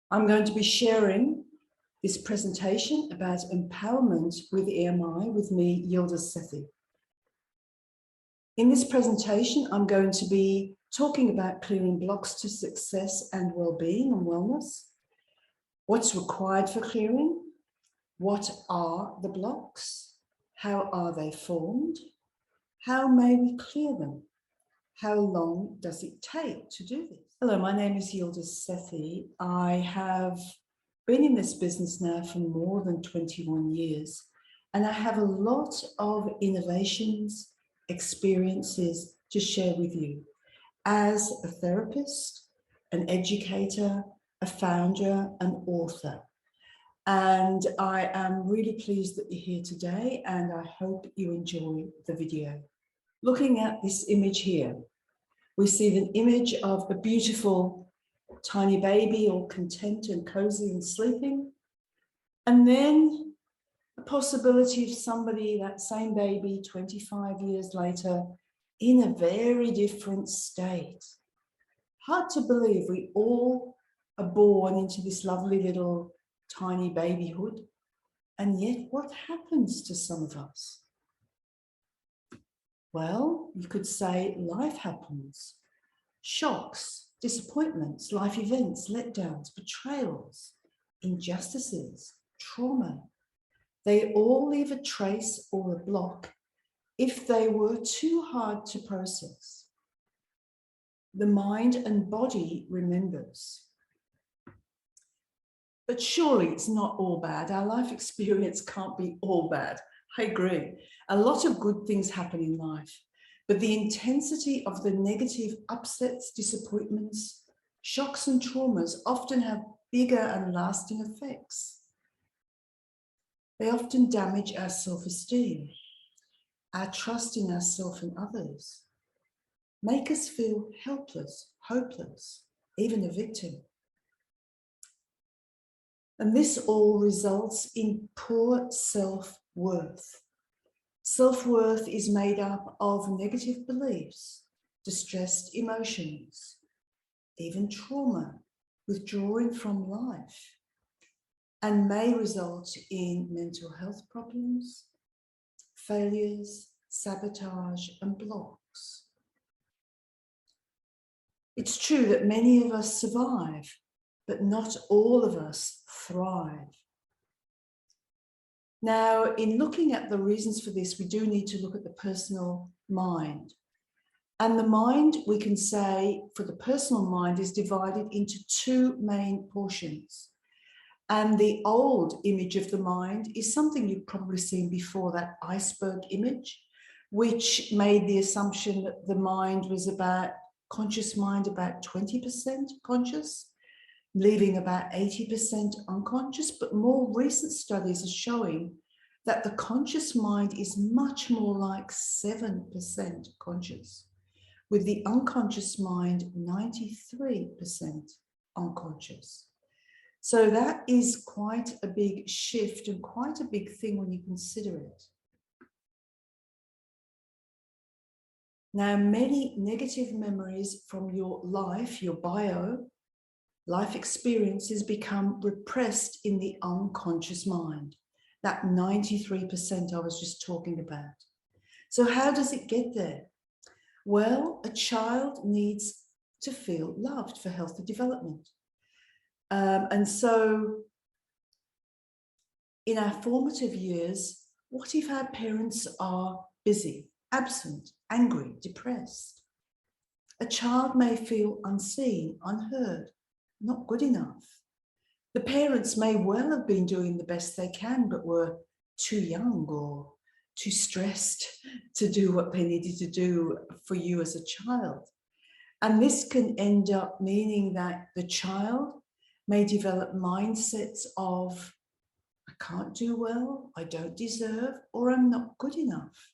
I'm going to be sharing this presentation about empowerment with EMI with me, Yildiz Sethi. In this presentation, I'm going to be talking about clearing blocks to success and well-being and wellness, what's required for clearing, what are the blocks, how are they formed, how may we clear them, how long does it take to do this? Hello, my name is Yildiz Sethi. I have been in this business now for more than 21 years, and I have a lot of innovations, experiences to share with you as a therapist, an educator, a founder, an author. And I am really pleased that you're here today, and I hope you enjoy the video. Looking at this image here, we see an image of a beautiful tiny baby, all content and cozy and sleeping. And then a possibility of somebody, that same baby, 25 years later, in a very different state. Hard to believe we all are born into this lovely little tiny babyhood. And yet what happens to some of us? Well, you could say life happens. Shocks, disappointments, life events, letdowns, betrayals, injustices, trauma. They all leave a trace or a block if they were too hard to process. The mind and body remembers. But surely it's not all bad. Our life experience can't be all bad. I agree. A lot of good things happen in life, but the intensity of the negative upsets, disappointments, shocks and traumas often have bigger and lasting effects. They often damage our self-esteem, our trust in ourselves and others, make us feel helpless, hopeless, even a victim. And this all results in poor self-worth. Self-worth is made up of negative beliefs, distressed emotions, even trauma, withdrawing from life, and may result in mental health problems, failures, sabotage, and blocks. It's true that many of us survive, but not all of us thrive. Now, in looking at the reasons for this, we do need to look at the personal mind. And the mind, we can say, for the personal mind, is divided into two main portions. And the old image of the mind is something you've probably seen before, that iceberg image, which made the assumption that the mind was about, conscious mind, about 20% conscious, leaving about 80% unconscious. But more recent studies are showing that the conscious mind is much more like 7% conscious, with the unconscious mind 93% unconscious. So that is quite a big shift and quite a big thing when you consider it. Now, many negative memories from your life, your life experiences become repressed in the unconscious mind, that 93% I was just talking about. So how does it get there? Well, a child needs to feel loved for healthy development. And so in our formative years, what if our parents are busy, absent, angry, depressed? A child may feel unseen, unheard, not good enough. The parents may well have been doing the best they can, but were too young or too stressed to do what they needed to do for you as a child. And this can end up meaning that the child may develop mindsets of, I can't do well, I don't deserve, or I'm not good enough.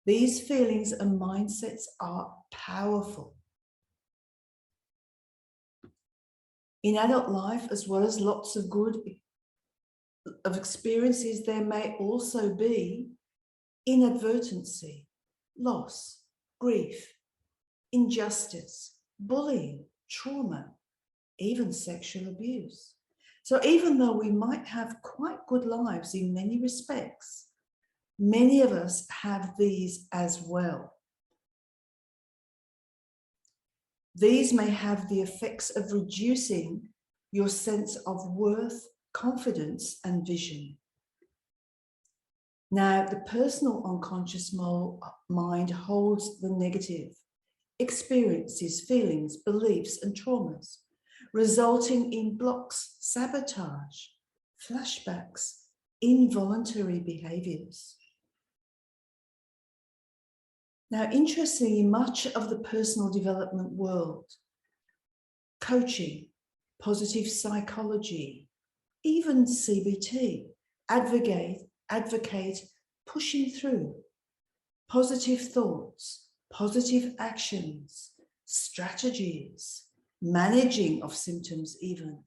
These feelings and mindsets are powerful. In adult life, as well as lots of good experiences, there may also be inadvertency, loss, grief, injustice, bullying, trauma, even sexual abuse. So even though we might have quite good lives in many respects, many of us have these as well. These may have the effects of reducing your sense of worth, confidence, and vision. Now, the personal unconscious mind holds the negative experiences, feelings, beliefs, and traumas, resulting in blocks, sabotage, flashbacks, involuntary behaviors. Now, interestingly, much of the personal development world, coaching, positive psychology, even CBT, advocate pushing through positive thoughts, positive actions, strategies, managing of symptoms even,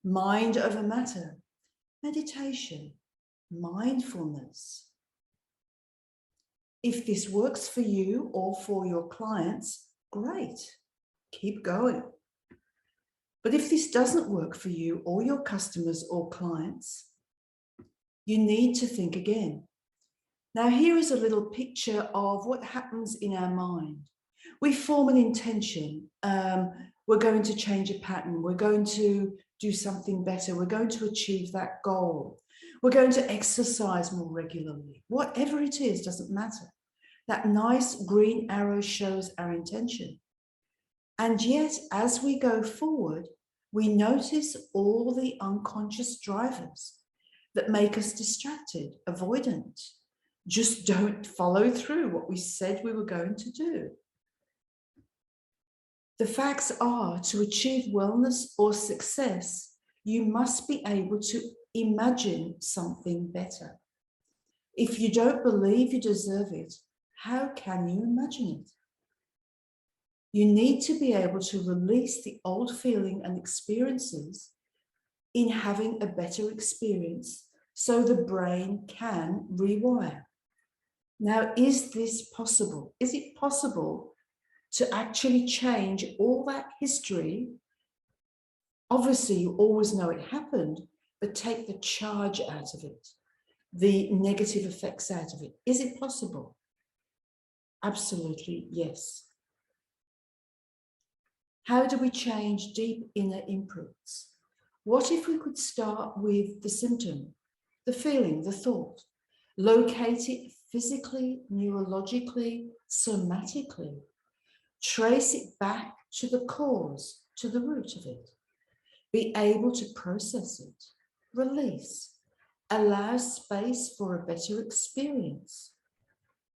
mind over matter, meditation, mindfulness. If this works for you or for your clients, great, keep going. But if this doesn't work for you or your customers or clients, you need to think again. Now, here is a little picture of what happens in our mind. We form an intention. We're going to change a pattern. We're going to do something better. We're going to achieve that goal. We're going to exercise more regularly. Whatever it is, doesn't matter. That nice green arrow shows our intention. And yet, as we go forward, we notice all the unconscious drivers that make us distracted, avoidant, just don't follow through what we said we were going to do. The facts are, to achieve wellness or success, you must be able to imagine something better. If you don't believe you deserve it, how can you imagine it? You need to be able to release the old feeling and experiences in having a better experience so the brain can rewire. Now, is this possible? Is it possible to actually change all that history? Obviously, you always know it happened, but take the charge out of it, the negative effects out of it. Is it possible? Absolutely, yes. How do we change deep inner imprints? What if we could start with the symptom, the feeling, the thought, locate it physically, neurologically, somatically, trace it back to the cause, to the root of it, be able to process it, release, allow space for a better experience,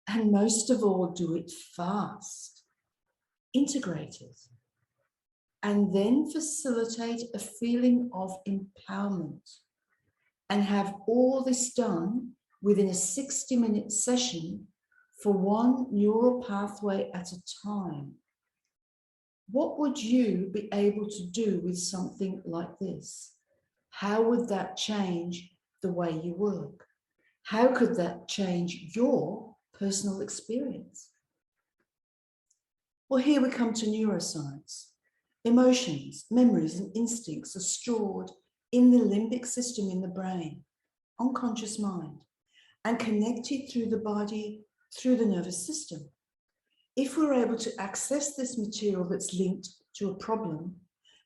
and most of all, do it fast, integrate it, and then facilitate a feeling of empowerment, and have all this done within a 60-minute session for one neural pathway at a time. What would you be able to do with something like this? How would that change the way you work? How could that change your personal experience? Well, here we come to neuroscience. Emotions, memories, and instincts are stored in the limbic system in the brain, unconscious mind, and connected through the body, through the nervous system. If we're able to access this material that's linked to a problem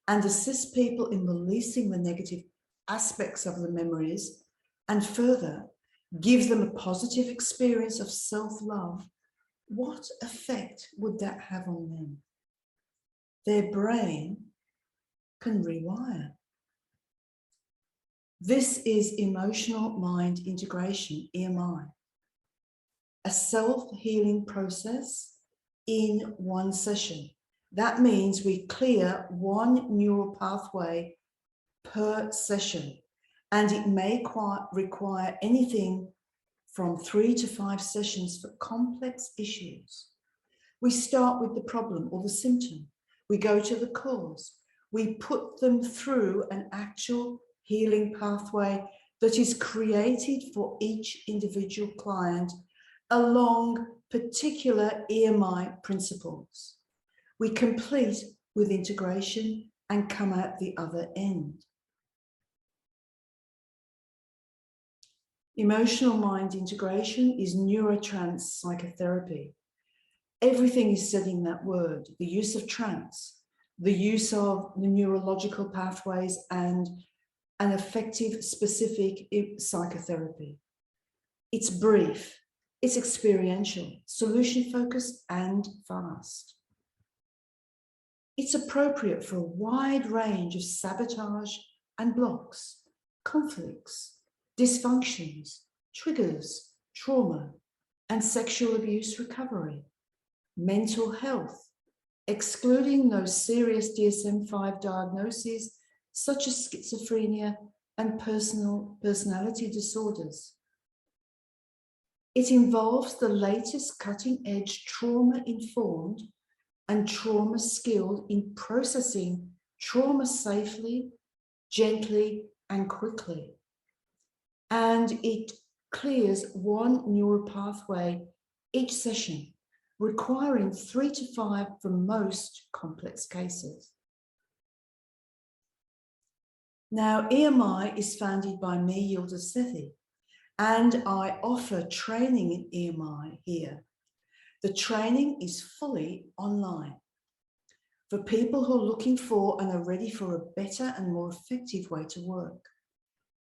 and assist people in releasing the negative aspects of the memories, and further give them a positive experience of self-love, what effect would that have on them? Their brain can rewire. This is emotional mind integration, EMI, a self-healing process in one session. That means we clear one neural pathway per session, and it may require anything from 3 to 5 sessions for complex issues. We start with the problem or the symptom. We go to the cause. We put them through an actual healing pathway that is created for each individual client along particular EMI principles. We complete with integration and come out the other end. Emotional mind integration is neurotrans psychotherapy. Everything is said in that word, the use of trance, the use of the neurological pathways, and an effective, specific psychotherapy. It's brief, it's experiential, solution-focused, and fast. It's appropriate for a wide range of sabotage and blocks, conflicts, dysfunctions, triggers, trauma, and sexual abuse recovery, mental health, excluding those serious DSM-5 diagnoses such as schizophrenia and personality disorders. It involves the latest cutting-edge trauma-informed and trauma-skilled in processing trauma safely, gently, and quickly. And it clears one neural pathway each session, requiring 3 to 5 for most complex cases. Now, EMI is founded by me, Yildiz Sethi, and I offer training in EMI here. The training is fully online for people who are looking for and are ready for a better and more effective way to work.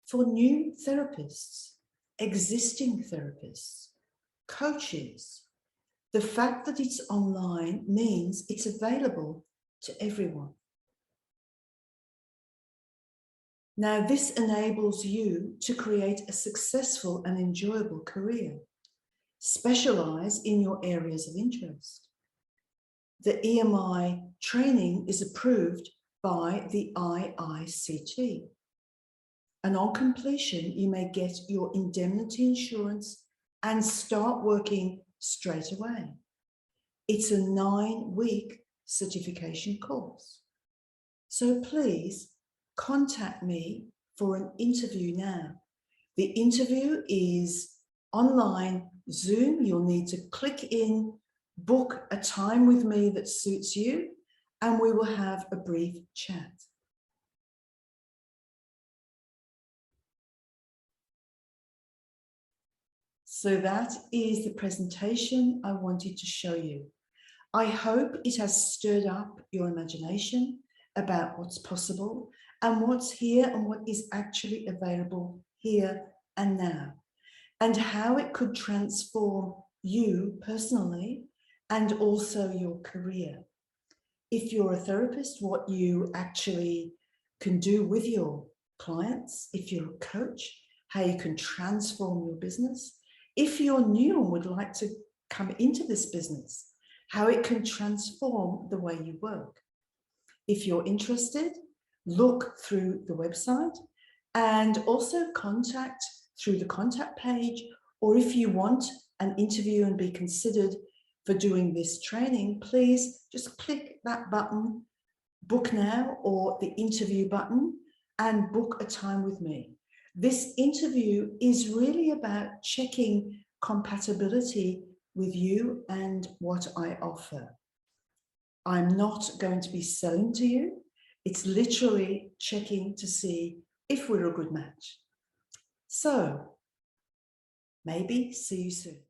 For new therapists, existing therapists, coaches, the fact that it's online means it's available to everyone. Now, this enables you to create a successful and enjoyable career. Specialize in your areas of interest. The EMI training is approved by the IICT. And on completion, you may get your indemnity insurance and start working straight away. It's a 9-week certification course. So please contact me for an interview now. The interview is online Zoom. You'll need to click in, book a time with me that suits you, and we will have a brief chat. So that is the presentation I wanted to show you. I hope it has stirred up your imagination about what's possible and what's here and what is actually available here and now, and how it could transform you personally and also your career. If you're a therapist, what you actually can do with your clients. If you're a coach, how you can transform your business. If you're new and would like to come into this business, how it can transform the way you work. If you're interested, look through the website and also contact through the contact page, or if you want an interview and be considered for doing this training, please just click that button, book now, or the interview button, and book a time with me. This interview is really about checking compatibility with you and what I offer. I'm not going to be selling to you. It's literally checking to see if we're a good match. So maybe see you soon.